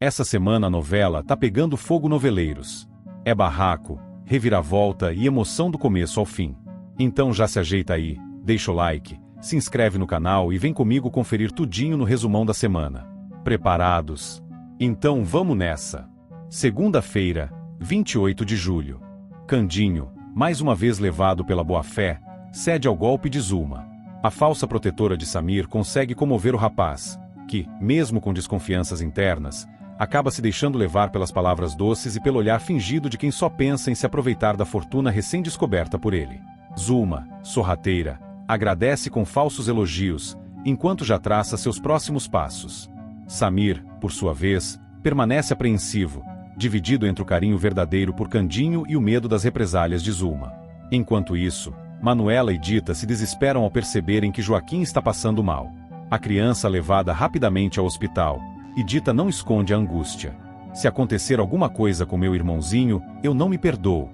Essa semana a novela tá pegando fogo noveleiros. É barraco, reviravolta e emoção do começo ao fim. Então já se ajeita aí, deixa o like, se inscreve no canal e vem comigo conferir tudinho no resumão da semana. Preparados? Então vamos nessa! Segunda-feira, 28 de julho. Candinho, mais uma vez levado pela boa-fé, cede ao golpe de Zulma. A falsa protetora de Samir consegue comover o rapaz, que, mesmo com desconfianças internas, acaba se deixando levar pelas palavras doces e pelo olhar fingido de quem só pensa em se aproveitar da fortuna recém-descoberta por ele. Zulma, sorrateira, agradece com falsos elogios, enquanto já traça seus próximos passos. Samir, por sua vez, permanece apreensivo, dividido entre o carinho verdadeiro por Candinho e o medo das represálias de Zulma. Enquanto isso, Manuela e Dita se desesperam ao perceberem que Joaquim está passando mal. A criança é levada rapidamente ao hospital, e Dita não esconde a angústia. Se acontecer alguma coisa com meu irmãozinho, eu não me perdoo,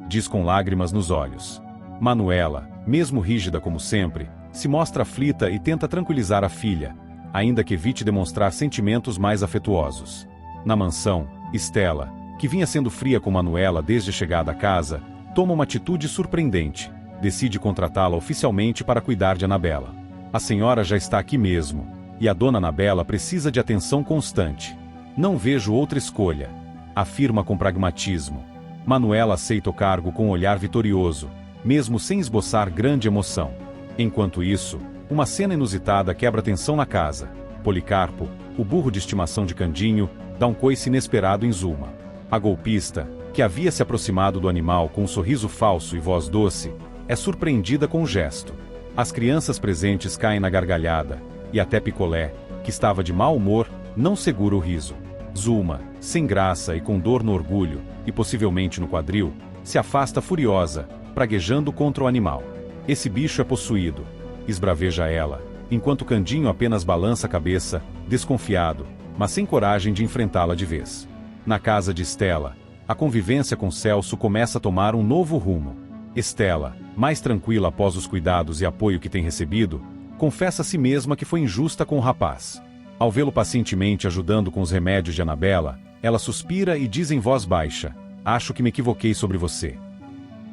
diz com lágrimas nos olhos. Manuela, mesmo rígida como sempre, se mostra aflita e tenta tranquilizar a filha, ainda que evite demonstrar sentimentos mais afetuosos. Na mansão, Estela, que vinha sendo fria com Manuela desde a chegada à casa, toma uma atitude surpreendente. Decide contratá-la oficialmente para cuidar de Anabela. A senhora já está aqui mesmo, e a dona Anabela precisa de atenção constante. Não vejo outra escolha, afirma com pragmatismo. Manuela aceita o cargo com um olhar vitorioso, mesmo sem esboçar grande emoção. Enquanto isso, uma cena inusitada quebra a tensão na casa. Policarpo, o burro de estimação de Candinho, dá um coice inesperado em Zulma. A golpista, que havia se aproximado do animal com um sorriso falso e voz doce, é surpreendida com o gesto. As crianças presentes caem na gargalhada, e até Picolé, que estava de mau humor, não segura o riso. Zulma, sem graça e com dor no orgulho, e possivelmente no quadril, se afasta furiosa, praguejando contra o animal. Esse bicho é possuído, esbraveja ela, enquanto Candinho apenas balança a cabeça, desconfiado, mas sem coragem de enfrentá-la de vez. Na casa de Estela, a convivência com Celso começa a tomar um novo rumo. Estela, mais tranquila após os cuidados e apoio que tem recebido, confessa a si mesma que foi injusta com o rapaz. Ao vê-lo pacientemente ajudando com os remédios de Anabela, ela suspira e diz em voz baixa: "Acho que me equivoquei sobre você."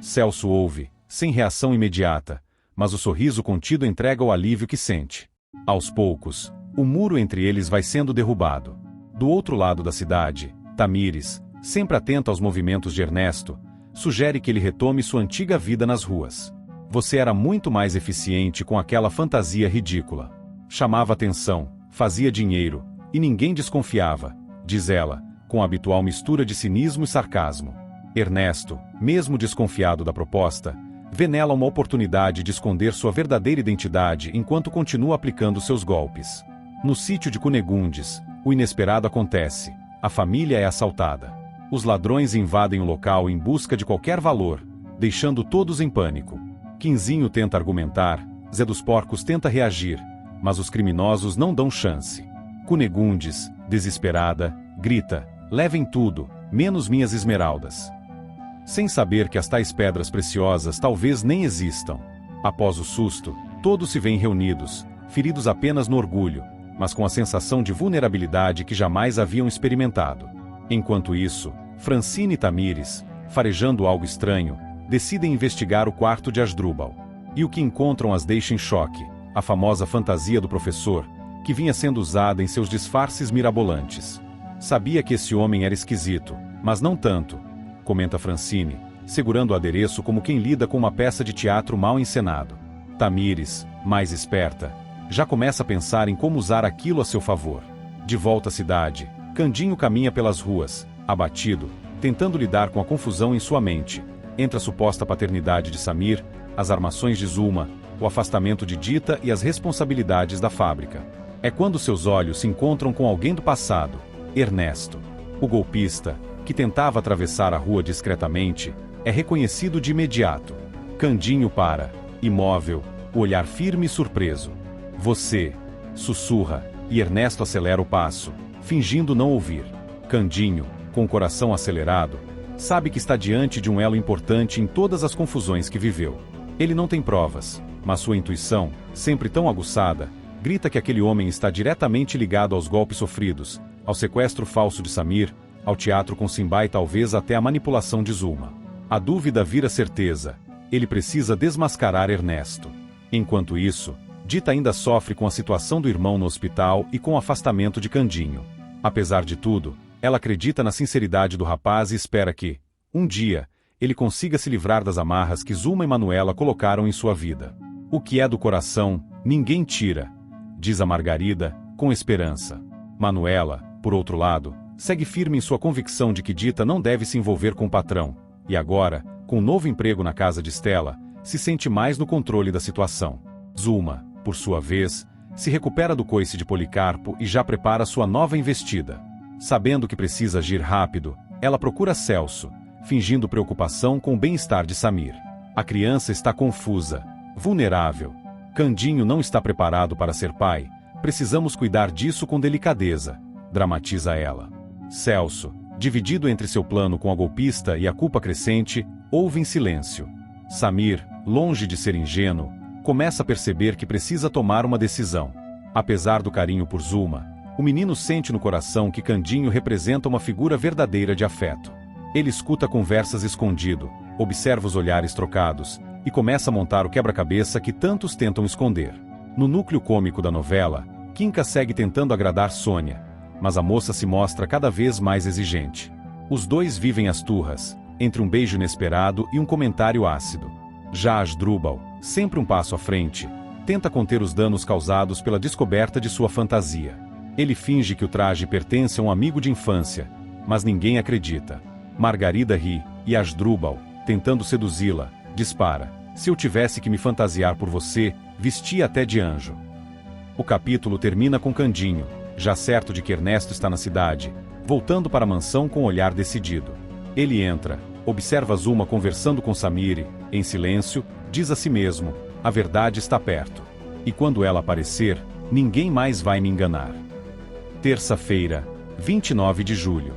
Celso ouve, sem reação imediata, mas o sorriso contido entrega o alívio que sente. Aos poucos, o muro entre eles vai sendo derrubado. Do outro lado da cidade, Tamires, sempre atenta aos movimentos de Ernesto, sugere que ele retome sua antiga vida nas ruas. "Você era muito mais eficiente com aquela fantasia ridícula. Chamava atenção, fazia dinheiro, e ninguém desconfiava", diz ela, com a habitual mistura de cinismo e sarcasmo. Ernesto, mesmo desconfiado da proposta, vê nela uma oportunidade de esconder sua verdadeira identidade enquanto continua aplicando seus golpes. No sítio de Cunegundes, o inesperado acontece. A família é assaltada. Os ladrões invadem o local em busca de qualquer valor, deixando todos em pânico. Quinzinho tenta argumentar, Zé dos Porcos tenta reagir, mas os criminosos não dão chance. Cunegundes, desesperada, grita: "Levem tudo, menos minhas esmeraldas." Sem saber que as tais pedras preciosas talvez nem existam. Após o susto, todos se veem reunidos, feridos apenas no orgulho, mas com a sensação de vulnerabilidade que jamais haviam experimentado. Enquanto isso, Francine e Tamires, farejando algo estranho, decidem investigar o quarto de Asdrúbal. E o que encontram as deixa em choque: a famosa fantasia do professor, que vinha sendo usada em seus disfarces mirabolantes. "Sabia que esse homem era esquisito, mas não tanto", comenta Francine, segurando o adereço como quem lida com uma peça de teatro mal encenado. Tamires, mais esperta, já começa a pensar em como usar aquilo a seu favor. De volta à cidade, Candinho caminha pelas ruas, abatido, tentando lidar com a confusão em sua mente, entre a suposta paternidade de Samir, as armações de Zulma, o afastamento de Dita e as responsabilidades da fábrica. É quando seus olhos se encontram com alguém do passado: Ernesto. O golpista, que tentava atravessar a rua discretamente, é reconhecido de imediato. Candinho para, imóvel, o olhar firme e surpreso. "Você", sussurra, e Ernesto acelera o passo, fingindo não ouvir. Candinho, com o coração acelerado, sabe que está diante de um elo importante em todas as confusões que viveu. Ele não tem provas, mas sua intuição, sempre tão aguçada, grita que aquele homem está diretamente ligado aos golpes sofridos, ao sequestro falso de Samir, ao teatro com Simba e talvez até à manipulação de Zulma. A dúvida vira certeza. Ele precisa desmascarar Ernesto. Enquanto isso, Dita ainda sofre com a situação do irmão no hospital e com o afastamento de Candinho. Apesar de tudo, ela acredita na sinceridade do rapaz e espera que, um dia, ele consiga se livrar das amarras que Zulma e Manuela colocaram em sua vida. O que é do coração, ninguém tira, diz a Margarida, com esperança. Manuela, por outro lado, segue firme em sua convicção de que Dita não deve se envolver com o patrão, e agora, com um novo emprego na casa de Stella, se sente mais no controle da situação. Zulma, por sua vez, se recupera do coice de Policarpo e já prepara sua nova investida. Sabendo que precisa agir rápido, ela procura Celso, fingindo preocupação com o bem-estar de Samir. A criança está confusa, vulnerável. Candinho não está preparado para ser pai, precisamos cuidar disso com delicadeza, dramatiza ela. Celso, dividido entre seu plano com a golpista e a culpa crescente, ouve em silêncio. Samir, longe de ser ingênuo, começa a perceber que precisa tomar uma decisão. Apesar do carinho por Zulma, o menino sente no coração que Candinho representa uma figura verdadeira de afeto. Ele escuta conversas escondido, observa os olhares trocados, e começa a montar o quebra-cabeça que tantos tentam esconder. No núcleo cômico da novela, Quincas segue tentando agradar Sônia, mas a moça se mostra cada vez mais exigente. Os dois vivem as turras, entre um beijo inesperado e um comentário ácido. Já Asdrúbal, sempre um passo à frente, tenta conter os danos causados pela descoberta de sua fantasia. Ele finge que o traje pertence a um amigo de infância, mas ninguém acredita. Margarida ri, e Asdrúbal, tentando seduzi-la, dispara: "Se eu tivesse que me fantasiar por você, vestia até de anjo." O capítulo termina com Candinho, já certo de que Ernesto está na cidade, voltando para a mansão com um olhar decidido. Ele entra, observa Zulma conversando com Samir e, em silêncio, diz a si mesmo: "A verdade está perto. E quando ela aparecer, ninguém mais vai me enganar." Terça-feira, 29 de julho.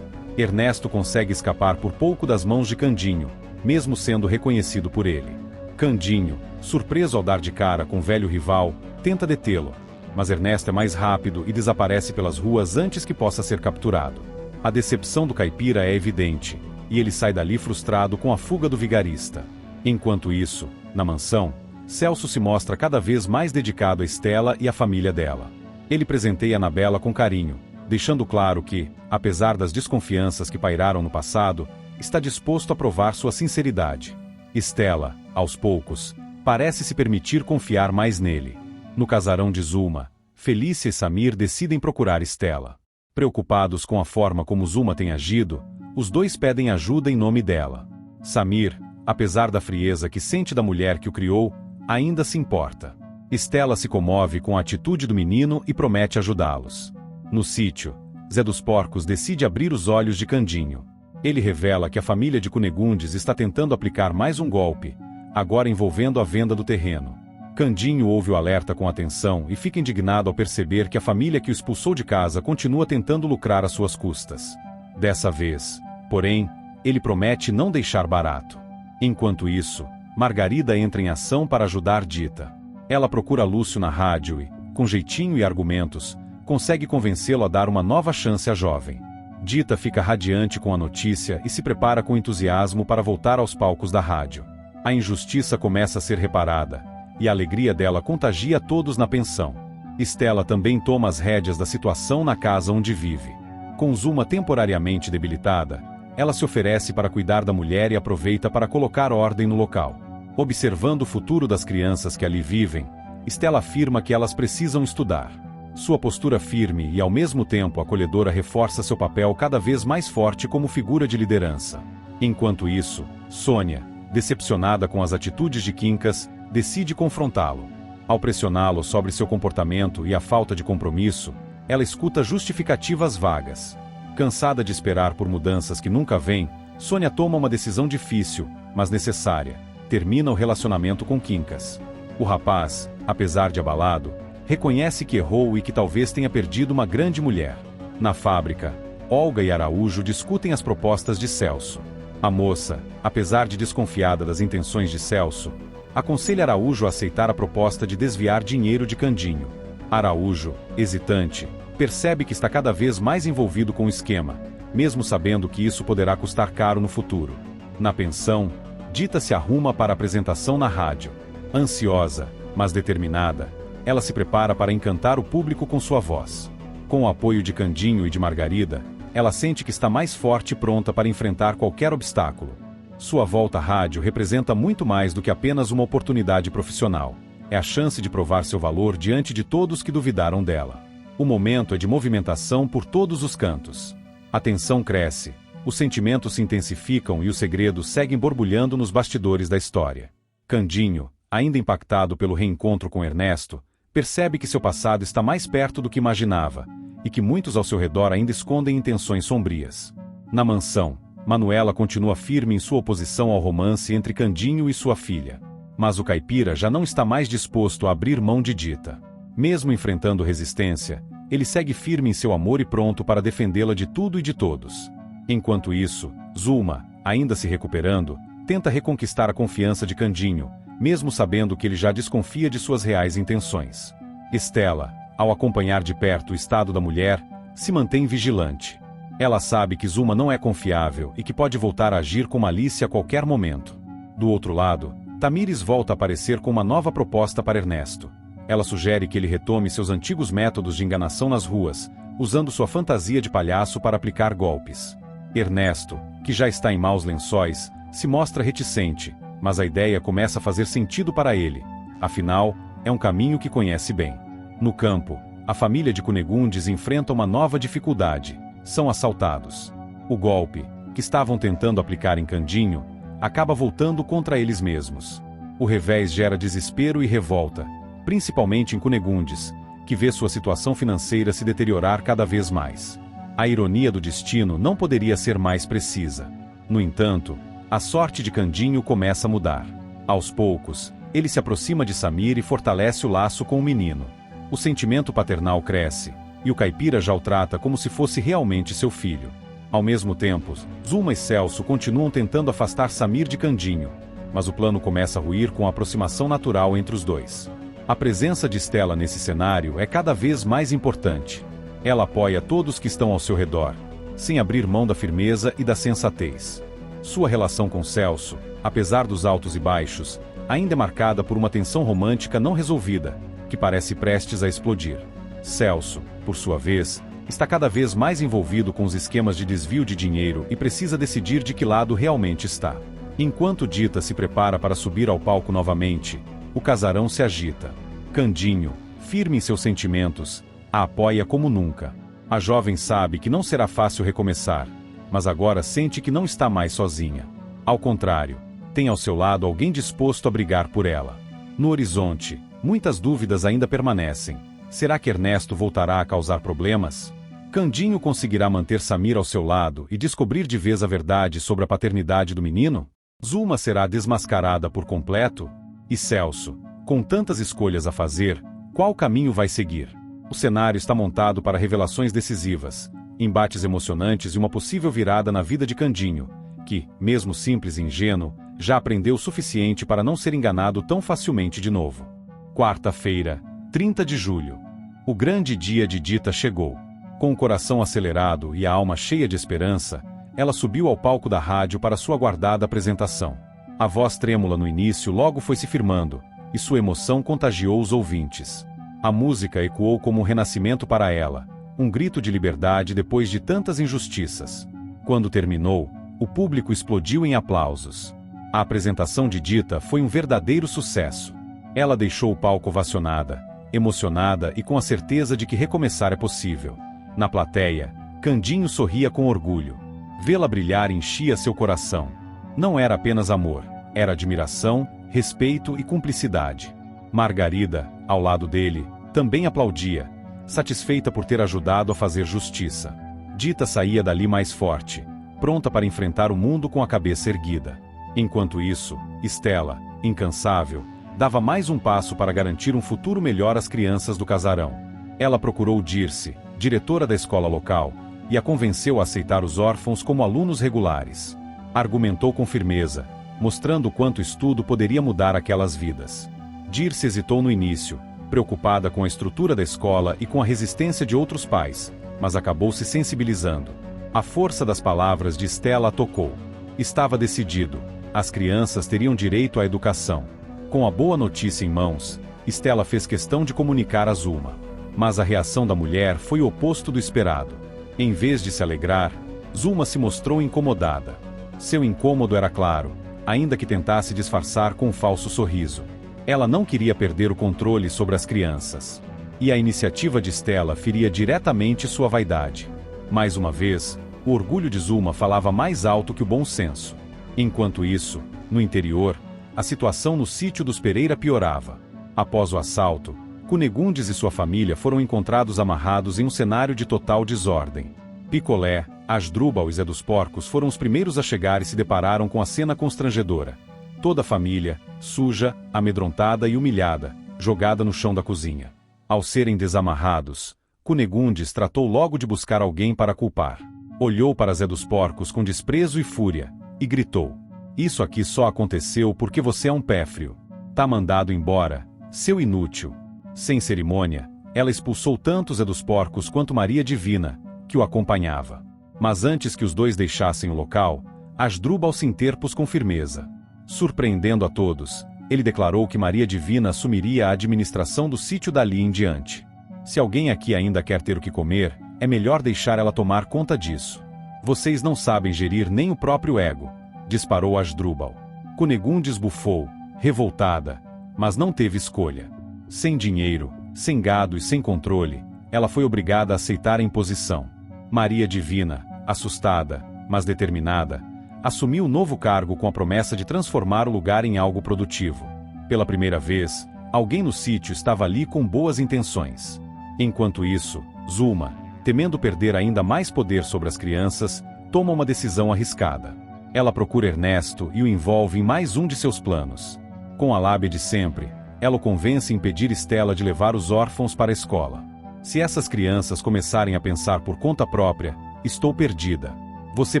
Ernesto consegue escapar por pouco das mãos de Candinho, mesmo sendo reconhecido por ele. Candinho, surpreso ao dar de cara com o velho rival, tenta detê-lo, mas Ernesto é mais rápido e desaparece pelas ruas antes que possa ser capturado. A decepção do caipira é evidente, e ele sai dali frustrado com a fuga do vigarista. Enquanto isso, na mansão, Celso se mostra cada vez mais dedicado a Stella e à família dela. Ele presenteia Anabela com carinho, deixando claro que, apesar das desconfianças que pairaram no passado, está disposto a provar sua sinceridade. Stella, aos poucos, parece se permitir confiar mais nele. No casarão de Zulma, Felícia e Samir decidem procurar Stella. Preocupados com a forma como Zulma tem agido, os dois pedem ajuda em nome dela. Samir, apesar da frieza que sente da mulher que o criou, ainda se importa. Stella se comove com a atitude do menino e promete ajudá-los. No sítio, Zé dos Porcos decide abrir os olhos de Candinho. Ele revela que a família de Cunegundes está tentando aplicar mais um golpe, agora envolvendo a venda do terreno. Candinho ouve o alerta com atenção e fica indignado ao perceber que a família que o expulsou de casa continua tentando lucrar às suas custas. Dessa vez, porém, ele promete não deixar barato. Enquanto isso, Margarida entra em ação para ajudar Dita. Ela procura Lúcio na rádio e, com jeitinho e argumentos, consegue convencê-lo a dar uma nova chance à jovem. Dita fica radiante com a notícia e se prepara com entusiasmo para voltar aos palcos da rádio. A injustiça começa a ser reparada, e a alegria dela contagia todos na pensão. Stella também toma as rédeas da situação na casa onde vive. Com Zulma temporariamente debilitada, ela se oferece para cuidar da mulher e aproveita para colocar ordem no local. Observando o futuro das crianças que ali vivem, Stella afirma que elas precisam estudar. Sua postura firme e ao mesmo tempo acolhedora reforça seu papel cada vez mais forte como figura de liderança. Enquanto isso, Sônia, decepcionada com as atitudes de Quincas, decide confrontá-lo. Ao pressioná-lo sobre seu comportamento e a falta de compromisso, ela escuta justificativas vagas. Cansada de esperar por mudanças que nunca vêm, Sônia toma uma decisão difícil, mas necessária. Termina o relacionamento com Quincas. O rapaz, apesar de abalado, reconhece que errou e que talvez tenha perdido uma grande mulher. Na fábrica, Olga e Araújo discutem as propostas de Celso. A moça, apesar de desconfiada das intenções de Celso, aconselha Araújo a aceitar a proposta de desviar dinheiro de Candinho. Araújo, hesitante, Percebe que está cada vez mais envolvido com o esquema, mesmo sabendo que isso poderá custar caro no futuro. Na pensão, Dita se arruma para a apresentação na rádio. Ansiosa, mas determinada, ela se prepara para encantar o público com sua voz. Com o apoio de Candinho e de Margarida, ela sente que está mais forte e pronta para enfrentar qualquer obstáculo. Sua volta à rádio representa muito mais do que apenas uma oportunidade profissional. É a chance de provar seu valor diante de todos que duvidaram dela. O momento é de movimentação por todos os cantos. A tensão cresce, os sentimentos se intensificam e os segredos seguem borbulhando nos bastidores da história. Candinho, ainda impactado pelo reencontro com Ernesto, percebe que seu passado está mais perto do que imaginava, e que muitos ao seu redor ainda escondem intenções sombrias. Na mansão, Manuela continua firme em sua oposição ao romance entre Candinho e sua filha. Mas o caipira já não está mais disposto a abrir mão de Dita. Mesmo enfrentando resistência, ele segue firme em seu amor e pronto para defendê-la de tudo e de todos. Enquanto isso, Zulma, ainda se recuperando, tenta reconquistar a confiança de Candinho, mesmo sabendo que ele já desconfia de suas reais intenções. Estela, ao acompanhar de perto o estado da mulher, se mantém vigilante. Ela sabe que Zulma não é confiável e que pode voltar a agir com malícia a qualquer momento. Do outro lado, Tamires volta a aparecer com uma nova proposta para Ernesto. Ela sugere que ele retome seus antigos métodos de enganação nas ruas, usando sua fantasia de palhaço para aplicar golpes. Ernesto, que já está em maus lençóis, se mostra reticente, mas a ideia começa a fazer sentido para ele. Afinal, é um caminho que conhece bem. No campo, a família de Cunegundes enfrenta uma nova dificuldade. São assaltados. O golpe, que estavam tentando aplicar em Candinho, acaba voltando contra eles mesmos. O revés gera desespero e revolta, principalmente em Cunegundes, que vê sua situação financeira se deteriorar cada vez mais. A ironia do destino não poderia ser mais precisa. No entanto, a sorte de Candinho começa a mudar. Aos poucos, ele se aproxima de Samir e fortalece o laço com o menino. O sentimento paternal cresce, e o caipira já o trata como se fosse realmente seu filho. Ao mesmo tempo, Zulma e Celso continuam tentando afastar Samir de Candinho, mas o plano começa a ruir com a aproximação natural entre os dois. A presença de Estela nesse cenário é cada vez mais importante. Ela apoia todos que estão ao seu redor, sem abrir mão da firmeza e da sensatez. Sua relação com Celso, apesar dos altos e baixos, ainda é marcada por uma tensão romântica não resolvida, que parece prestes a explodir. Celso, por sua vez, está cada vez mais envolvido com os esquemas de desvio de dinheiro e precisa decidir de que lado realmente está. Enquanto Dita se prepara para subir ao palco novamente, o casarão se agita. Candinho, firme em seus sentimentos, a apoia como nunca. A jovem sabe que não será fácil recomeçar, mas agora sente que não está mais sozinha. Ao contrário, tem ao seu lado alguém disposto a brigar por ela. No horizonte, muitas dúvidas ainda permanecem. Será que Ernesto voltará a causar problemas? Candinho conseguirá manter Samir ao seu lado e descobrir de vez a verdade sobre a paternidade do menino? Zulma será desmascarada por completo? E Celso, com tantas escolhas a fazer, qual caminho vai seguir? O cenário está montado para revelações decisivas, embates emocionantes e uma possível virada na vida de Candinho, que, mesmo simples e ingênuo, já aprendeu o suficiente para não ser enganado tão facilmente de novo. Quarta-feira, 30 de julho. O grande dia de Dita chegou. Com o coração acelerado e a alma cheia de esperança, ela subiu ao palco da rádio para sua aguardada apresentação. A voz trêmula no início logo foi se firmando, e sua emoção contagiou os ouvintes. A música ecoou como um renascimento para ela, um grito de liberdade depois de tantas injustiças. Quando terminou, o público explodiu em aplausos. A apresentação de Dita foi um verdadeiro sucesso. Ela deixou o palco ovacionada, emocionada e com a certeza de que recomeçar é possível. Na plateia, Candinho sorria com orgulho. Vê-la brilhar enchia seu coração. Não era apenas amor, era admiração, respeito e cumplicidade. Margarida, ao lado dele, também aplaudia, satisfeita por ter ajudado a fazer justiça. Dita saía dali mais forte, pronta para enfrentar o mundo com a cabeça erguida. Enquanto isso, Estela, incansável, dava mais um passo para garantir um futuro melhor às crianças do casarão. Ela procurou Dirce, diretora da escola local, e a convenceu a aceitar os órfãos como alunos regulares. Argumentou com firmeza, mostrando o quanto o estudo poderia mudar aquelas vidas. Dirce hesitou no início, preocupada com a estrutura da escola e com a resistência de outros pais, mas acabou se sensibilizando. A força das palavras de Stella a tocou. Estava decidido. As crianças teriam direito à educação. Com a boa notícia em mãos, Stella fez questão de comunicar a Zuma. Mas a reação da mulher foi o oposto do esperado. Em vez de se alegrar, Zuma se mostrou incomodada. Seu incômodo era claro, ainda que tentasse disfarçar com um falso sorriso. Ela não queria perder o controle sobre as crianças. E a iniciativa de Stella feria diretamente sua vaidade. Mais uma vez, o orgulho de Zuma falava mais alto que o bom senso. Enquanto isso, no interior, a situação no sítio dos Pereira piorava. Após o assalto, Cunegundes e sua família foram encontrados amarrados em um cenário de total desordem. Picolé, Asdrúbal e Zé dos Porcos foram os primeiros a chegar e se depararam com a cena constrangedora. Toda a família, suja, amedrontada e humilhada, jogada no chão da cozinha. Ao serem desamarrados, Cunegundes tratou logo de buscar alguém para culpar. Olhou para Zé dos Porcos com desprezo e fúria, e gritou: "Isso aqui só aconteceu porque você é um pérfrio. Tá mandado embora, seu inútil." Sem cerimônia, ela expulsou tanto Zé dos Porcos quanto Maria Divina, que o acompanhava. Mas antes que os dois deixassem o local, Asdrúbal se interpôs com firmeza. Surpreendendo a todos, ele declarou que Maria Divina assumiria a administração do sítio dali em diante. "Se alguém aqui ainda quer ter o que comer, é melhor deixar ela tomar conta disso. Vocês não sabem gerir nem o próprio ego", disparou Asdrúbal. Cunegundes bufou, revoltada, mas não teve escolha. Sem dinheiro, sem gado e sem controle, ela foi obrigada a aceitar a imposição. Maria Divina, assustada, mas determinada, assumiu o novo cargo com a promessa de transformar o lugar em algo produtivo. Pela primeira vez, alguém no sítio estava ali com boas intenções. Enquanto isso, Zuma, temendo perder ainda mais poder sobre as crianças, toma uma decisão arriscada. Ela procura Ernesto e o envolve em mais um de seus planos. Com a lábia de sempre, ela o convence a impedir Stella de levar os órfãos para a escola. "Se essas crianças começarem a pensar por conta própria, estou perdida. Você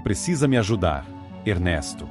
precisa me ajudar, Ernesto.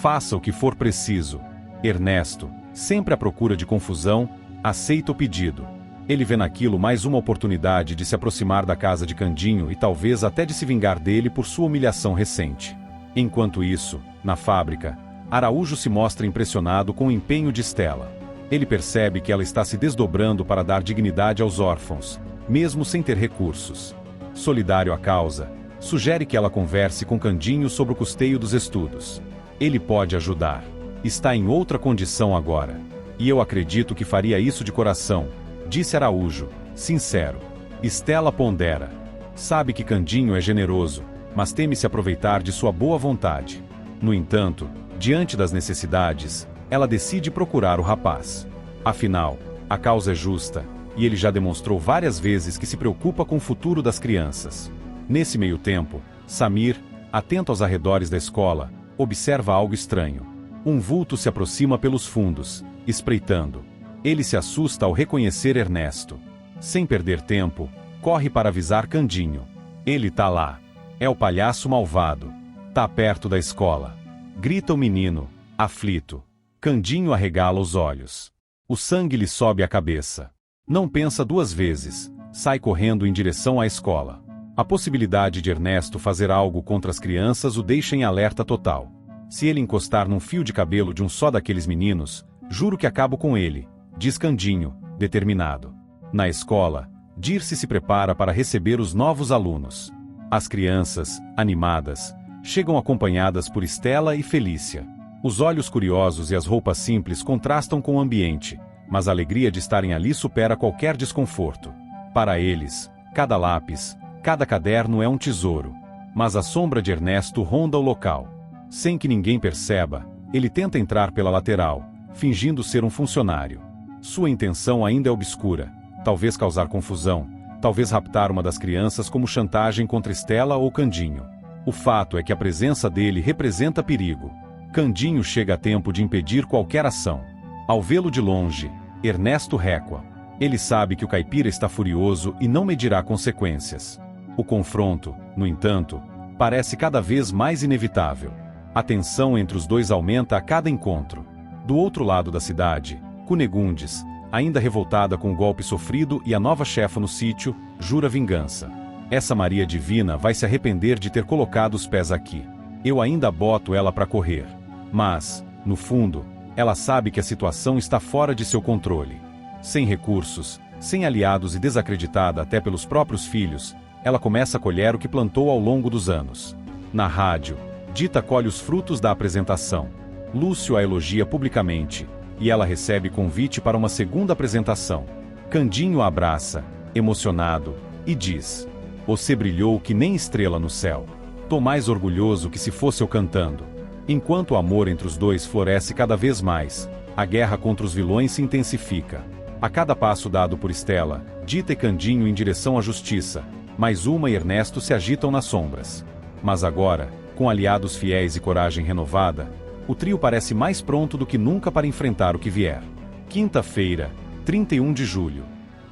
Faça o que for preciso." Ernesto, sempre à procura de confusão, aceita o pedido. Ele vê naquilo mais uma oportunidade de se aproximar da casa de Candinho e talvez até de se vingar dele por sua humilhação recente. Enquanto isso, na fábrica, Araújo se mostra impressionado com o empenho de Stella. Ele percebe que ela está se desdobrando para dar dignidade aos órfãos, mesmo sem ter recursos. Solidário à causa, sugere que ela converse com Candinho sobre o custeio dos estudos. Ele pode ajudar. Está em outra condição agora. "E eu acredito que faria isso de coração", disse Araújo, sincero. Stella pondera. Sabe que Candinho é generoso, mas teme se aproveitar de sua boa vontade. No entanto, diante das necessidades, ela decide procurar o rapaz. Afinal, a causa é justa, e ele já demonstrou várias vezes que se preocupa com o futuro das crianças. Nesse meio tempo, Samir, atento aos arredores da escola, observa algo estranho. Um vulto se aproxima pelos fundos, espreitando. Ele se assusta ao reconhecer Ernesto. Sem perder tempo, corre para avisar Candinho. Ele tá lá. É o palhaço malvado. Tá perto da escola. Grita o menino, aflito. Candinho arregala os olhos. O sangue lhe sobe à cabeça. Não pensa duas vezes, sai correndo em direção à escola. A possibilidade de Ernesto fazer algo contra as crianças o deixa em alerta total. "Se ele encostar num fio de cabelo de um só daqueles meninos, juro que acabo com ele", diz Candinho, determinado. Na escola, Dirce se prepara para receber os novos alunos. As crianças, animadas, chegam acompanhadas por Stella e Felícia. Os olhos curiosos e as roupas simples contrastam com o ambiente, mas a alegria de estarem ali supera qualquer desconforto. Para eles, cada lápis, cada caderno é um tesouro. Mas a sombra de Ernesto ronda o local. Sem que ninguém perceba, ele tenta entrar pela lateral, fingindo ser um funcionário. Sua intenção ainda é obscura, talvez causar confusão, talvez raptar uma das crianças como chantagem contra Stella ou Candinho. O fato é que a presença dele representa perigo. Candinho chega a tempo de impedir qualquer ação. Ao vê-lo de longe, Ernesto recua. Ele sabe que o caipira está furioso e não medirá consequências. O confronto, no entanto, parece cada vez mais inevitável. A tensão entre os dois aumenta a cada encontro. Do outro lado da cidade, Cunegundes, ainda revoltada com o golpe sofrido e a nova chefa no sítio, jura vingança. Essa Maria Divina vai se arrepender de ter colocado os pés aqui. Eu ainda boto ela para correr. Mas, no fundo, ela sabe que a situação está fora de seu controle. Sem recursos, sem aliados e desacreditada até pelos próprios filhos, ela começa a colher o que plantou ao longo dos anos. Na rádio, Dita colhe os frutos da apresentação. Lúcio a elogia publicamente, e ela recebe convite para uma segunda apresentação. Candinho a abraça, emocionado, e diz: "Você brilhou que nem estrela no céu. Tô mais orgulhoso que se fosse eu cantando." Enquanto o amor entre os dois floresce cada vez mais, a guerra contra os vilões se intensifica. A cada passo dado por Estela, Dita e Candinho em direção à justiça, mais Uma e Ernesto se agitam nas sombras. Mas agora, com aliados fiéis e coragem renovada, o trio parece mais pronto do que nunca para enfrentar o que vier. Quinta-feira, 31 de julho.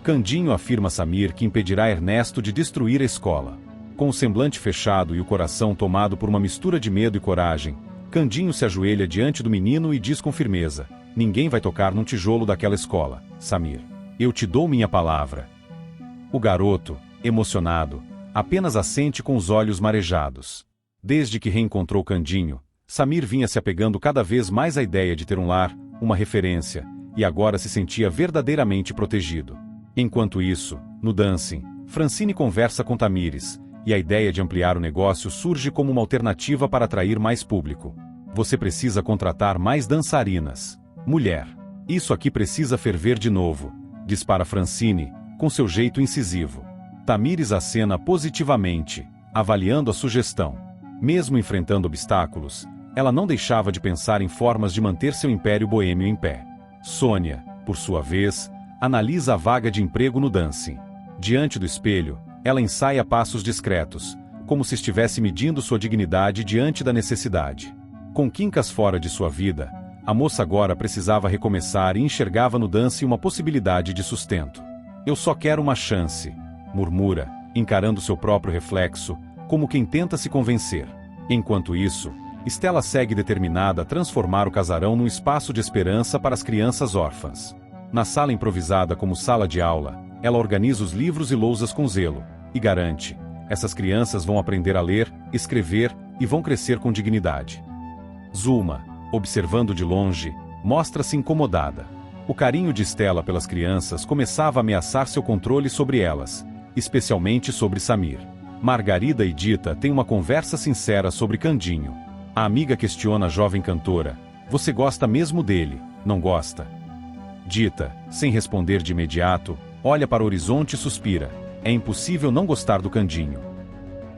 Candinho afirma a Samir que impedirá Ernesto de destruir a escola. Com o semblante fechado e o coração tomado por uma mistura de medo e coragem, Candinho se ajoelha diante do menino e diz com firmeza: "Ninguém vai tocar num tijolo daquela escola, Samir. Eu te dou minha palavra." O garoto, emocionado, apenas assente com os olhos marejados. Desde que reencontrou Candinho, Samir vinha se apegando cada vez mais à ideia de ter um lar, uma referência, e agora se sentia verdadeiramente protegido. Enquanto isso, no dancing, Francine conversa com Tamires, e a ideia de ampliar o negócio surge como uma alternativa para atrair mais público. "Você precisa contratar mais dançarinas. Mulher. Isso aqui precisa ferver de novo", diz para Francine, com seu jeito incisivo. Tamires acena positivamente, avaliando a sugestão. Mesmo enfrentando obstáculos, ela não deixava de pensar em formas de manter seu império boêmio em pé. Sônia, por sua vez, analisa a vaga de emprego no dancing. Diante do espelho, ela ensaia passos discretos, como se estivesse medindo sua dignidade diante da necessidade. Com quincas fora de sua vida, a moça agora precisava recomeçar e enxergava no dance uma possibilidade de sustento. "Eu só quero uma chance", murmura, encarando seu próprio reflexo, como quem tenta se convencer. Enquanto isso, Estela segue determinada a transformar o casarão num espaço de esperança para as crianças órfãs. Na sala improvisada como sala de aula, ela organiza os livros e lousas com zelo, e garante: essas crianças vão aprender a ler, escrever e vão crescer com dignidade. Zuma, observando de longe, mostra-se incomodada. O carinho de Estela pelas crianças começava a ameaçar seu controle sobre elas, especialmente sobre Samir. Margarida e Dita têm uma conversa sincera sobre Candinho. A amiga questiona a jovem cantora: "Você gosta mesmo dele, não gosta?" Dita, sem responder de imediato, olha para o horizonte e suspira: é impossível não gostar do Candinho.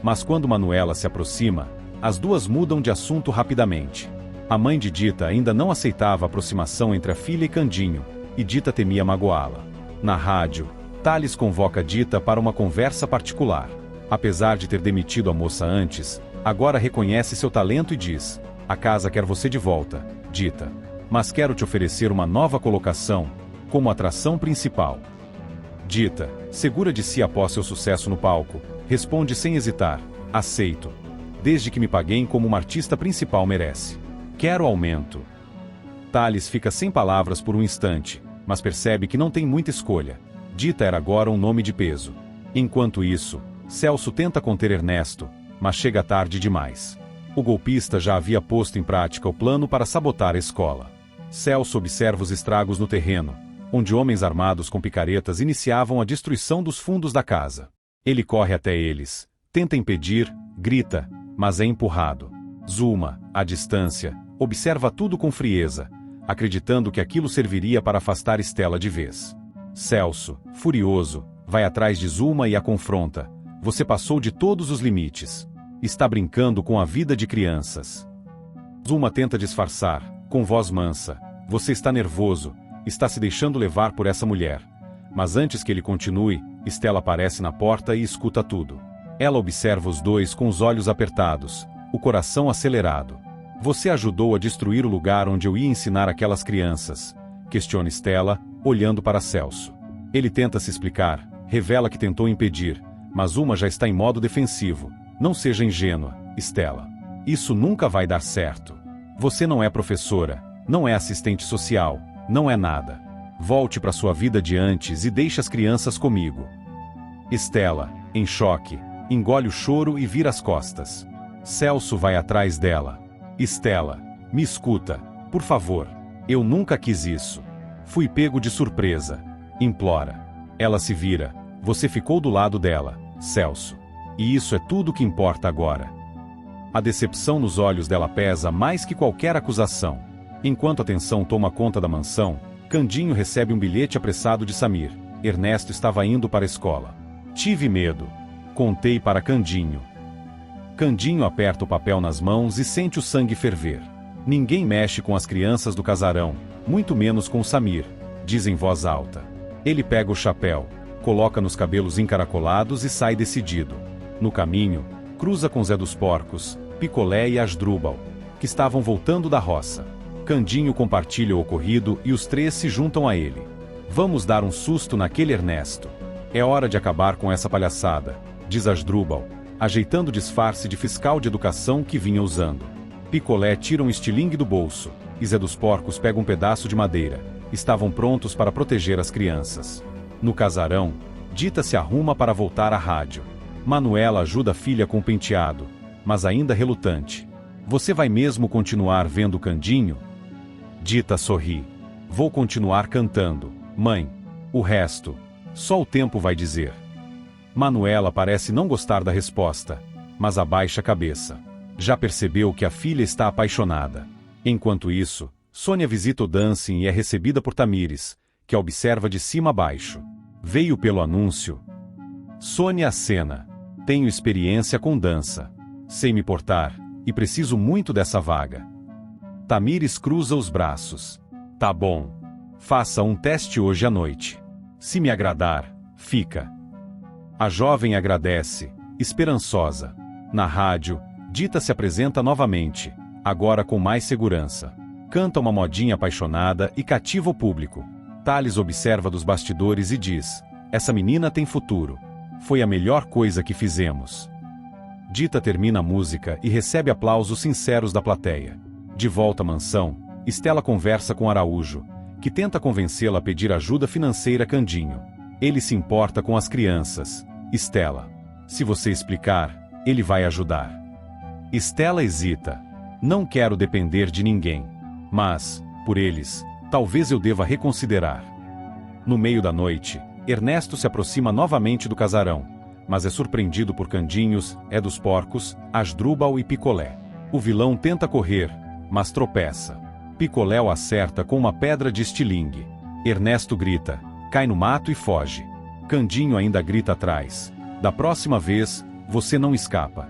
Mas quando Manuela se aproxima, as duas mudam de assunto rapidamente. A mãe de Dita ainda não aceitava a aproximação entre a filha e Candinho, e Dita temia magoá-la. Na rádio, Thales convoca Dita para uma conversa particular. Apesar de ter demitido a moça antes, agora reconhece seu talento e diz: "A casa quer você de volta, Dita. Mas quero te oferecer uma nova colocação, como atração principal." Dita, segura de si após seu sucesso no palco, responde sem hesitar: "Aceito. Desde que me paguem como uma artista principal merece. Quero aumento." Thales fica sem palavras por um instante, mas percebe que não tem muita escolha. Dita era agora um nome de peso. Enquanto isso, Celso tenta conter Ernesto, mas chega tarde demais. O golpista já havia posto em prática o plano para sabotar a escola. Celso observa os estragos no terreno, onde homens armados com picaretas iniciavam a destruição dos fundos da casa. Ele corre até eles, tenta impedir, grita, mas é empurrado. Zuma, à distância, observa tudo com frieza, acreditando que aquilo serviria para afastar Estela de vez. Celso, furioso, vai atrás de Zuma e a confronta: "Você passou de todos os limites. Está brincando com a vida de crianças." Zuma tenta disfarçar, com voz mansa: "Você está nervoso, está se deixando levar por essa mulher." Mas antes que ele continue, Estela aparece na porta e escuta tudo. Ela observa os dois com os olhos apertados, o coração acelerado. "Você ajudou a destruir o lugar onde eu ia ensinar aquelas crianças?" questiona Estela, olhando para Celso. Ele tenta se explicar, revela que tentou impedir, mas Uma já está em modo defensivo. "Não seja ingênua, Estela. Isso nunca vai dar certo. Você não é professora, não é assistente social, não é nada. Volte para sua vida de antes e deixe as crianças comigo. Estela, em choque, engole o choro e vira as costas. Celso vai atrás dela. Estela, me escuta, por favor. Eu nunca quis isso. Fui pego de surpresa. Implora. Ela se vira. Você ficou do lado dela, Celso. E isso é tudo que importa agora. A decepção nos olhos dela pesa mais que qualquer acusação. Enquanto a tensão toma conta da mansão, Candinho recebe um bilhete apressado de Samir. Ernesto estava indo para a escola. Tive medo. Contei para Candinho. Candinho aperta o papel nas mãos e sente o sangue ferver. Ninguém mexe com as crianças do casarão, muito menos com Samir, diz em voz alta. Ele pega o chapéu, coloca nos cabelos encaracolados e sai decidido. No caminho, cruza com Zé dos Porcos, Picolé e Asdrúbal, que estavam voltando da roça. Candinho compartilha o ocorrido e os três se juntam a ele. Vamos dar um susto naquele Ernesto. É hora de acabar com essa palhaçada, diz Asdrúbal, ajeitando o disfarce de fiscal de educação que vinha usando. Picolé tira um estilingue do bolso, e Zé dos Porcos pega um pedaço de madeira. Estavam prontos para proteger as crianças. No casarão, Dita se arruma para voltar à rádio. Manuela ajuda a filha com o penteado, mas ainda relutante. Você vai mesmo continuar vendo Candinho? Dita sorri. Vou continuar cantando, mãe. O resto, só o tempo vai dizer. Manuela parece não gostar da resposta, mas abaixa a cabeça. Já percebeu que a filha está apaixonada. Enquanto isso, Sônia visita o dancing e é recebida por Tamires, que a observa de cima a baixo. Veio pelo anúncio. Sônia acena. Tenho experiência com dança. Sei me portar, e preciso muito dessa vaga. Tamires cruza os braços. Tá bom. Faça um teste hoje à noite. Se me agradar, fica. A jovem agradece, esperançosa. Na rádio, Dita se apresenta novamente, agora com mais segurança. Canta uma modinha apaixonada e cativa o público. Thales observa dos bastidores e diz: essa menina tem futuro. Foi a melhor coisa que fizemos. Dita termina a música e recebe aplausos sinceros da plateia. De volta à mansão, Estela conversa com Araújo, que tenta convencê-la a pedir ajuda financeira a Candinho. Ele se importa com as crianças. Estela, se você explicar, ele vai ajudar. Estela hesita. Não quero depender de ninguém. Mas, por eles, talvez eu deva reconsiderar. No meio da noite, Ernesto se aproxima novamente do casarão, mas é surpreendido por Candinhos, Zé dos Porcos, Asdrúbal e Picolé. O vilão tenta correr, mas tropeça. Picolé o acerta com uma pedra de estilingue. Ernesto grita, cai no mato e foge. Candinho ainda grita atrás. Da próxima vez, você não escapa.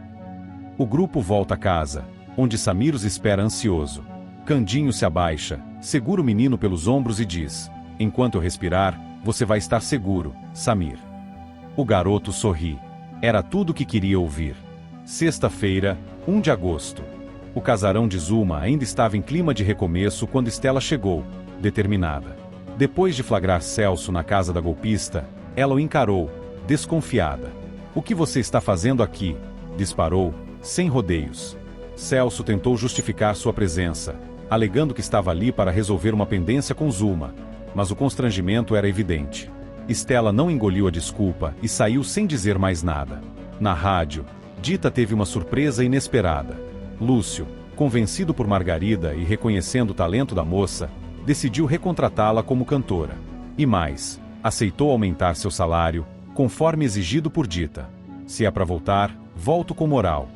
O grupo volta a casa, onde Samir os espera ansioso. Candinho se abaixa, segura o menino pelos ombros e diz: enquanto eu respirar, você vai estar seguro, Samir. O garoto sorri. Era tudo o que queria ouvir. Sexta-feira, 1 de agosto. O casarão de Zuma ainda estava em clima de recomeço quando Estela chegou, determinada. Depois de flagrar Celso na casa da golpista, ela o encarou, desconfiada. O que você está fazendo aqui? Disparou, sem rodeios. Celso tentou justificar sua presença, alegando que estava ali para resolver uma pendência com Zuma, mas o constrangimento era evidente. Estela não engoliu a desculpa e saiu sem dizer mais nada. Na rádio, Dita teve uma surpresa inesperada. Lúcio, convencido por Margarida e reconhecendo o talento da moça, decidiu recontratá-la como cantora. E mais, aceitou aumentar seu salário, conforme exigido por Dita. Se é para voltar, volto com moral,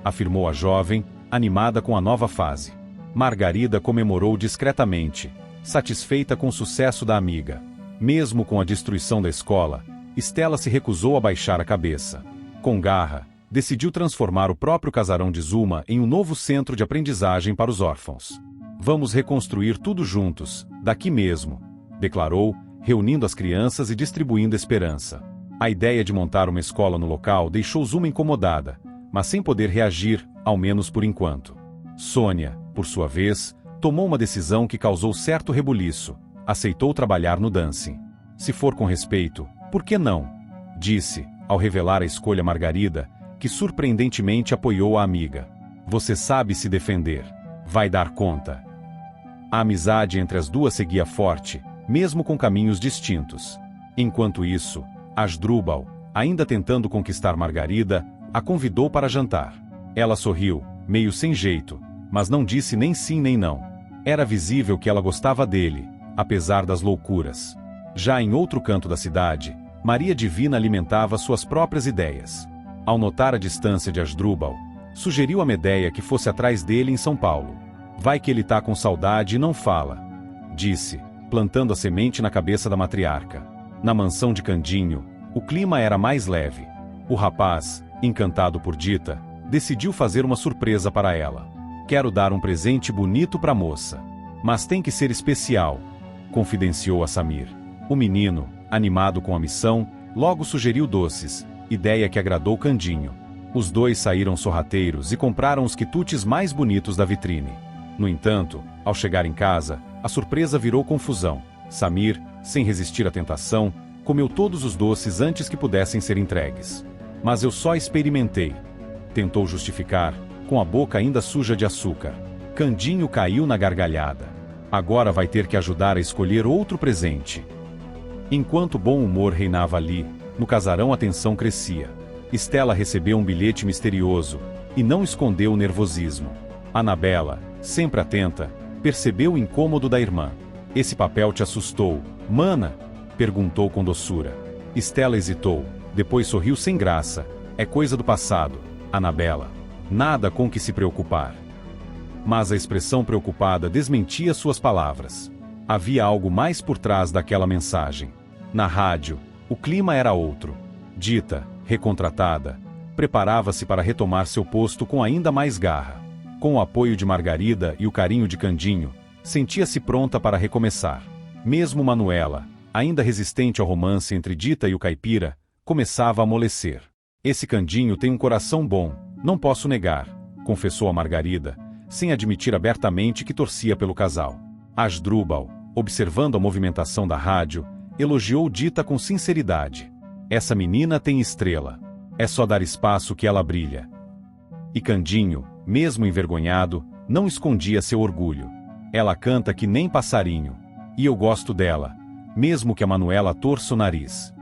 afirmou a jovem, animada com a nova fase. Margarida comemorou discretamente, satisfeita com o sucesso da amiga. Mesmo com a destruição da escola, Estela se recusou a baixar a cabeça. Com garra, decidiu transformar o próprio casarão de Zuma em um novo centro de aprendizagem para os órfãos. Vamos reconstruir tudo juntos, daqui mesmo, declarou, reunindo as crianças e distribuindo esperança. A ideia de montar uma escola no local deixou Zuma incomodada, mas sem poder reagir, ao menos por enquanto. Sônia, por sua vez, tomou uma decisão que causou certo rebuliço. Aceitou trabalhar no dancing. Se for com respeito, por que não? Disse, ao revelar a escolha a Margarida, que surpreendentemente apoiou a amiga. Você sabe se defender. Vai dar conta. A amizade entre as duas seguia forte, mesmo com caminhos distintos. Enquanto isso, Asdrúbal, ainda tentando conquistar Margarida, a convidou para jantar. Ela sorriu, meio sem jeito, mas não disse nem sim nem não. Era visível que ela gostava dele, apesar das loucuras. Já em outro canto da cidade, Maria Divina alimentava suas próprias ideias. Ao notar a distância de Asdrúbal, sugeriu a Medeia que fosse atrás dele em São Paulo. Vai que ele tá com saudade e não fala, disse, plantando a semente na cabeça da matriarca. Na mansão de Candinho, o clima era mais leve. O rapaz, encantado por Dita, decidiu fazer uma surpresa para ela. Quero dar um presente bonito para a moça. Mas tem que ser especial, confidenciou a Samir. O menino, animado com a missão, logo sugeriu doces, ideia que agradou Candinho. Os dois saíram sorrateiros e compraram os quitutes mais bonitos da vitrine. No entanto, ao chegar em casa, a surpresa virou confusão. Samir, sem resistir à tentação, comeu todos os doces antes que pudessem ser entregues. Mas eu só experimentei, tentou justificar, com a boca ainda suja de açúcar. Candinho caiu na gargalhada. Agora vai ter que ajudar a escolher outro presente. Enquanto bom humor reinava ali, no casarão a tensão crescia. Estela recebeu um bilhete misterioso e não escondeu o nervosismo. Anabela, sempre atenta, percebeu o incômodo da irmã. Esse papel te assustou, mana? Perguntou com doçura. Estela hesitou, depois sorriu sem graça. É coisa do passado, Anabela. Nada com que se preocupar. Mas a expressão preocupada desmentia suas palavras. Havia algo mais por trás daquela mensagem. Na rádio, o clima era outro. Dita, recontratada, preparava-se para retomar seu posto com ainda mais garra. Com o apoio de Margarida e o carinho de Candinho, sentia-se pronta para recomeçar. Mesmo Manuela, ainda resistente ao romance entre Dita e o caipira, começava a amolecer. Esse Candinho tem um coração bom, não posso negar, confessou a Margarida, sem admitir abertamente que torcia pelo casal. Asdrúbal, observando a movimentação da rádio, elogiou Dita com sinceridade. Essa menina tem estrela. É só dar espaço que ela brilha. E Candinho, mesmo envergonhado, não escondia seu orgulho. Ela canta que nem passarinho. E eu gosto dela, mesmo que a Manuela torça o nariz.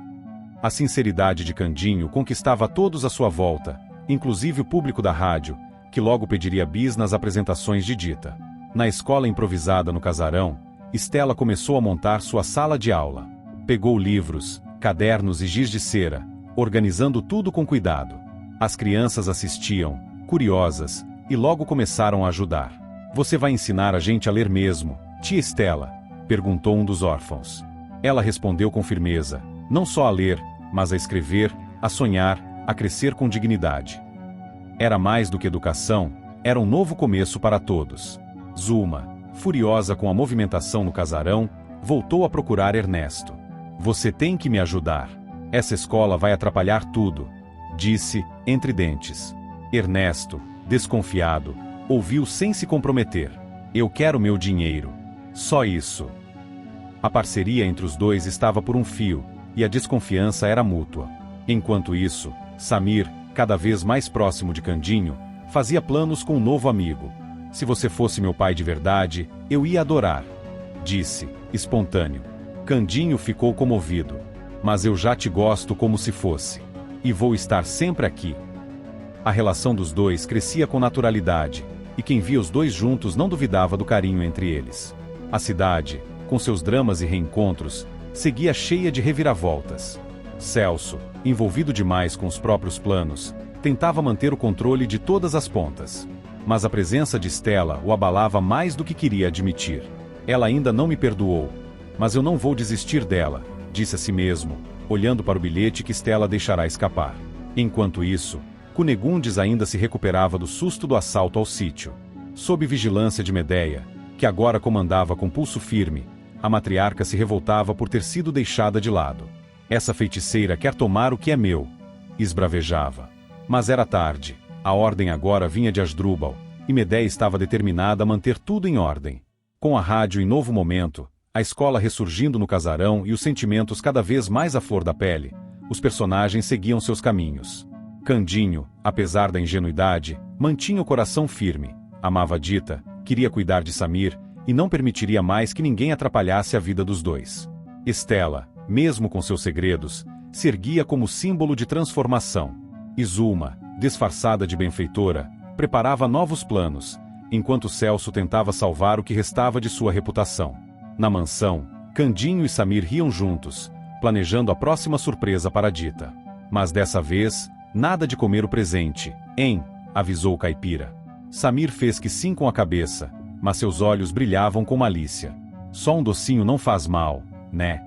A sinceridade de Candinho conquistava todos à sua volta, inclusive o público da rádio, que logo pediria bis nas apresentações de Dita. Na escola improvisada no casarão, Estela começou a montar sua sala de aula. Pegou livros, cadernos e giz de cera, organizando tudo com cuidado. As crianças assistiam, curiosas, e logo começaram a ajudar. Você vai ensinar a gente a ler mesmo, tia Estela? Perguntou um dos órfãos. Ela respondeu com firmeza, não só a ler, mas a escrever, a sonhar, a crescer com dignidade. Era mais do que educação, era um novo começo para todos. Zulma, furiosa com a movimentação no casarão, voltou a procurar Ernesto. Você tem que me ajudar. Essa escola vai atrapalhar tudo, disse, entre dentes. Ernesto, desconfiado, ouviu sem se comprometer. Eu quero meu dinheiro. Só isso. A parceria entre os dois estava por um fio, e a desconfiança era mútua. Enquanto isso, Samir, cada vez mais próximo de Candinho, fazia planos com um novo amigo. Se você fosse meu pai de verdade, eu ia adorar, disse, espontâneo. Candinho ficou comovido. Mas eu já te gosto como se fosse. E vou estar sempre aqui. A relação dos dois crescia com naturalidade, e quem via os dois juntos não duvidava do carinho entre eles. A cidade, com seus dramas e reencontros, seguia cheia de reviravoltas. Celso, envolvido demais com os próprios planos, tentava manter o controle de todas as pontas. Mas a presença de Estela o abalava mais do que queria admitir. Ela ainda não me perdoou, mas eu não vou desistir dela, disse a si mesmo, olhando para o bilhete que Estela deixará escapar. Enquanto isso, Cunegundes ainda se recuperava do susto do assalto ao sítio. Sob vigilância de Medeia, que agora comandava com pulso firme, a matriarca se revoltava por ter sido deixada de lado. Essa feiticeira quer tomar o que é meu, esbravejava. Mas era tarde, a ordem agora vinha de Asdrúbal, e Medeia estava determinada a manter tudo em ordem. Com a rádio em novo momento, a escola ressurgindo no casarão e os sentimentos cada vez mais à flor da pele, os personagens seguiam seus caminhos. Candinho, apesar da ingenuidade, mantinha o coração firme, amava Dita, queria cuidar de Samir e não permitiria mais que ninguém atrapalhasse a vida dos dois. Estela, mesmo com seus segredos, se erguia como símbolo de transformação. E Zulma, disfarçada de benfeitora, preparava novos planos, enquanto Celso tentava salvar o que restava de sua reputação. Na mansão, Candinho e Samir riam juntos, planejando a próxima surpresa para Dita. Mas dessa vez, nada de comer o presente, hein? Avisou o caipira. Samir fez que sim com a cabeça, mas seus olhos brilhavam com malícia. Só um docinho não faz mal, né?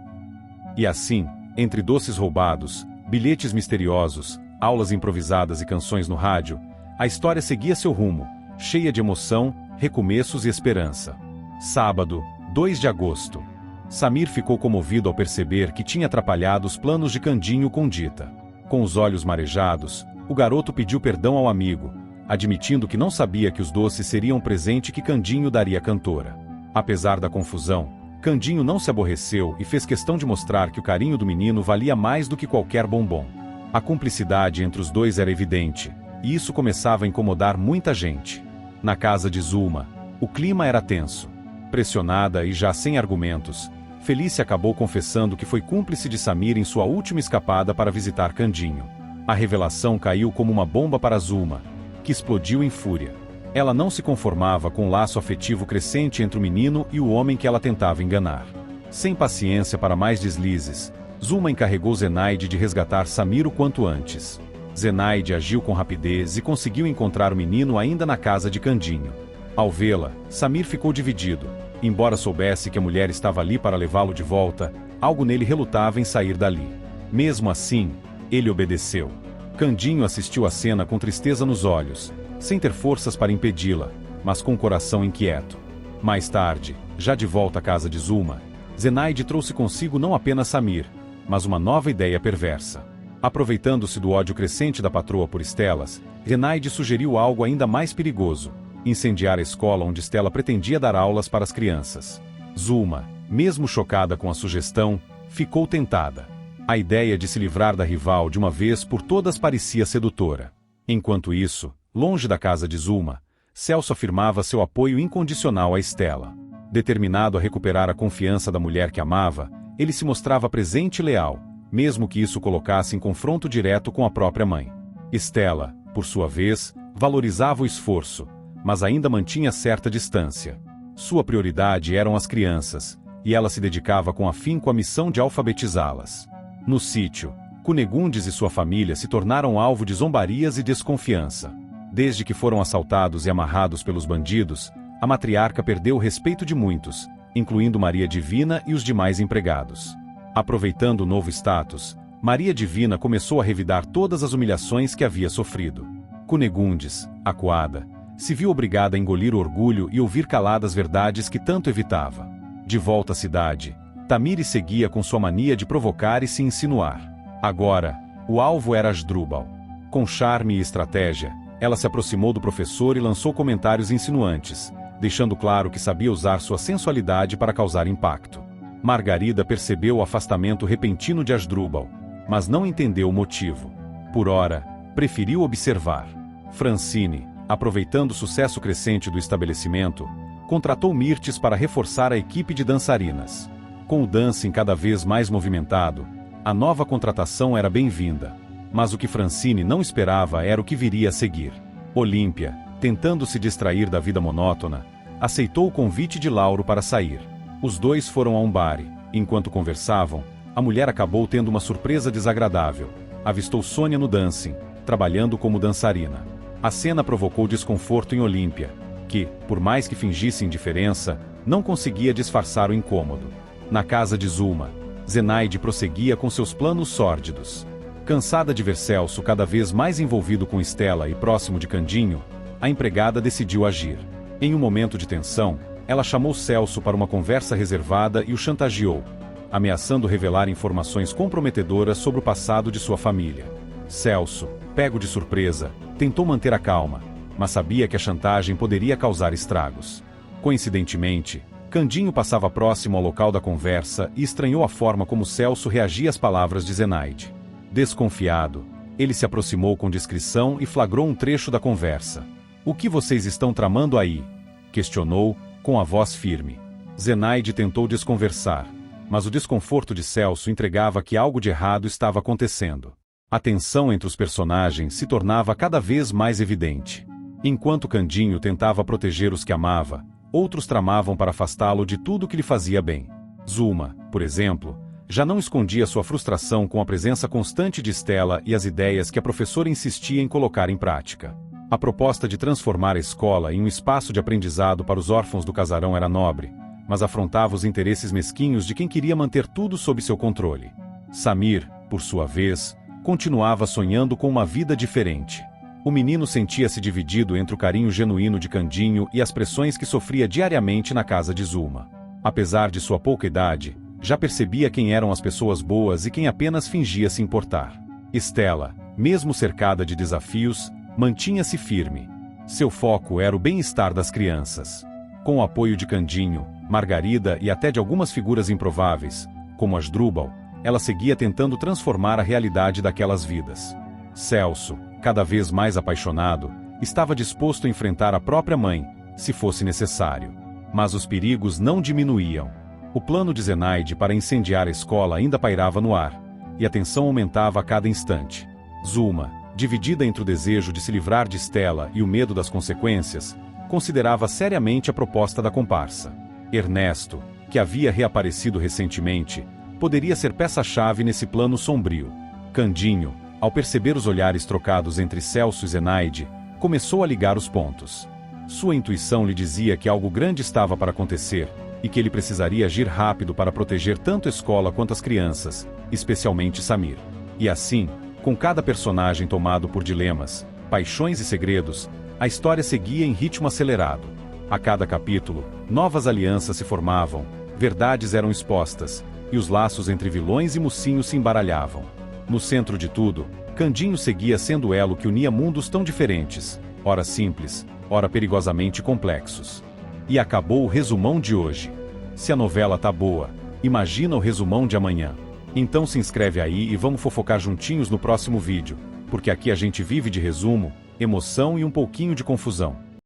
E assim, entre doces roubados, bilhetes misteriosos, aulas improvisadas e canções no rádio, a história seguia seu rumo, cheia de emoção, recomeços e esperança. Sábado, 2 de agosto. Samir ficou comovido ao perceber que tinha atrapalhado os planos de Candinho com Dita. Com os olhos marejados, o garoto pediu perdão ao amigo, admitindo que não sabia que os doces seriam um presente que Candinho daria à cantora. Apesar da confusão, Candinho não se aborreceu e fez questão de mostrar que o carinho do menino valia mais do que qualquer bombom. A cumplicidade entre os dois era evidente, e isso começava a incomodar muita gente. Na casa de Zulma, o clima era tenso. Pressionada e já sem argumentos, Felícia acabou confessando que foi cúmplice de Samir em sua última escapada para visitar Candinho. A revelação caiu como uma bomba para Zulma, que explodiu em fúria. Ela não se conformava com o laço afetivo crescente entre o menino e o homem que ela tentava enganar. Sem paciência para mais deslizes, Zulma encarregou Zenaide de resgatar Samir o quanto antes. Zenaide agiu com rapidez e conseguiu encontrar o menino ainda na casa de Candinho. Ao vê-la, Samir ficou dividido. Embora soubesse que a mulher estava ali para levá-lo de volta, algo nele relutava em sair dali. Mesmo assim, ele obedeceu. Candinho assistiu à cena com tristeza nos olhos, sem ter forças para impedi-la, mas com o coração inquieto. Mais tarde, já de volta à casa de Zulma, Zenaide trouxe consigo não apenas Samir, mas uma nova ideia perversa. Aproveitando-se do ódio crescente da patroa por Estelas, Zenaide sugeriu algo ainda mais perigoso: incendiar a escola onde Estela pretendia dar aulas para as crianças. Zulma, mesmo chocada com a sugestão, ficou tentada. A ideia de se livrar da rival de uma vez por todas parecia sedutora. Enquanto isso, longe da casa de Zulma, Celso afirmava seu apoio incondicional a Estela. Determinado a recuperar a confiança da mulher que amava, ele se mostrava presente e leal, mesmo que isso colocasse em confronto direto com a própria mãe. Estela, por sua vez, valorizava o esforço, mas ainda mantinha certa distância. Sua prioridade eram as crianças, e ela se dedicava com afinco à missão de alfabetizá-las. No sítio, Cunegundes e sua família se tornaram alvo de zombarias e desconfiança. Desde que foram assaltados e amarrados pelos bandidos, a matriarca perdeu o respeito de muitos, incluindo Maria Divina e os demais empregados. Aproveitando o novo status, Maria Divina começou a revidar todas as humilhações que havia sofrido. Cunegundes, acuada, se viu obrigada a engolir o orgulho e ouvir calada as verdades que tanto evitava. De volta à cidade, Tamires seguia com sua mania de provocar e se insinuar. Agora, o alvo era Asdrúbal. Com charme e estratégia, ela se aproximou do professor e lançou comentários insinuantes, deixando claro que sabia usar sua sensualidade para causar impacto. Margarida percebeu o afastamento repentino de Asdrúbal, mas não entendeu o motivo. Por ora, preferiu observar. Francine, aproveitando o sucesso crescente do estabelecimento, contratou Mirtes para reforçar a equipe de dançarinas. Com o dancing cada vez mais movimentado, a nova contratação era bem-vinda. Mas o que Francine não esperava era o que viria a seguir. Olímpia, tentando se distrair da vida monótona, aceitou o convite de Lauro para sair. Os dois foram a um bar e, enquanto conversavam, a mulher acabou tendo uma surpresa desagradável. Avistou Sônia no dancing, trabalhando como dançarina. A cena provocou desconforto em Olímpia, que, por mais que fingisse indiferença, não conseguia disfarçar o incômodo. Na casa de Zulma, Zenaide prosseguia com seus planos sórdidos. Cansada de ver Celso cada vez mais envolvido com Estela e próximo de Candinho, a empregada decidiu agir. Em um momento de tensão, ela chamou Celso para uma conversa reservada e o chantageou, ameaçando revelar informações comprometedoras sobre o passado de sua família. Celso, pego de surpresa, tentou manter a calma, mas sabia que a chantagem poderia causar estragos. Coincidentemente, Candinho passava próximo ao local da conversa e estranhou a forma como Celso reagia às palavras de Zenaide. Desconfiado, ele se aproximou com discrição e flagrou um trecho da conversa. "O que vocês estão tramando aí?" questionou, com a voz firme. Zenaide tentou desconversar, mas o desconforto de Celso entregava que algo de errado estava acontecendo. A tensão entre os personagens se tornava cada vez mais evidente. Enquanto Candinho tentava proteger os que amava, outros tramavam para afastá-lo de tudo que lhe fazia bem. Zuma, por exemplo, já não escondia sua frustração com a presença constante de Estela e as ideias que a professora insistia em colocar em prática. A proposta de transformar a escola em um espaço de aprendizado para os órfãos do casarão era nobre, mas afrontava os interesses mesquinhos de quem queria manter tudo sob seu controle. Samir, por sua vez, continuava sonhando com uma vida diferente. O menino sentia-se dividido entre o carinho genuíno de Candinho e as pressões que sofria diariamente na casa de Zuma. Apesar de sua pouca idade, já percebia quem eram as pessoas boas e quem apenas fingia se importar. Estela, mesmo cercada de desafios, mantinha-se firme. Seu foco era o bem-estar das crianças. Com o apoio de Candinho, Margarida e até de algumas figuras improváveis, como Asdrúbal, ela seguia tentando transformar a realidade daquelas vidas. Celso, cada vez mais apaixonado, estava disposto a enfrentar a própria mãe, se fosse necessário. Mas os perigos não diminuíam. O plano de Zenaide para incendiar a escola ainda pairava no ar, e a tensão aumentava a cada instante. Zuma, dividida entre o desejo de se livrar de Estela e o medo das consequências, considerava seriamente a proposta da comparsa. Ernesto, que havia reaparecido recentemente, poderia ser peça-chave nesse plano sombrio. Candinho, ao perceber os olhares trocados entre Celso e Zenaide, começou a ligar os pontos. Sua intuição lhe dizia que algo grande estava para acontecer, e que ele precisaria agir rápido para proteger tanto a escola quanto as crianças, especialmente Samir. E assim, com cada personagem tomado por dilemas, paixões e segredos, a história seguia em ritmo acelerado. A cada capítulo, novas alianças se formavam, verdades eram expostas, e os laços entre vilões e mocinhos se embaralhavam. No centro de tudo, Candinho seguia sendo o elo que unia mundos tão diferentes, ora simples, ora perigosamente complexos. E acabou o resumão de hoje. Se a novela tá boa, imagina o resumão de amanhã. Então se inscreve aí e vamos fofocar juntinhos no próximo vídeo, porque aqui a gente vive de resumo, emoção e um pouquinho de confusão.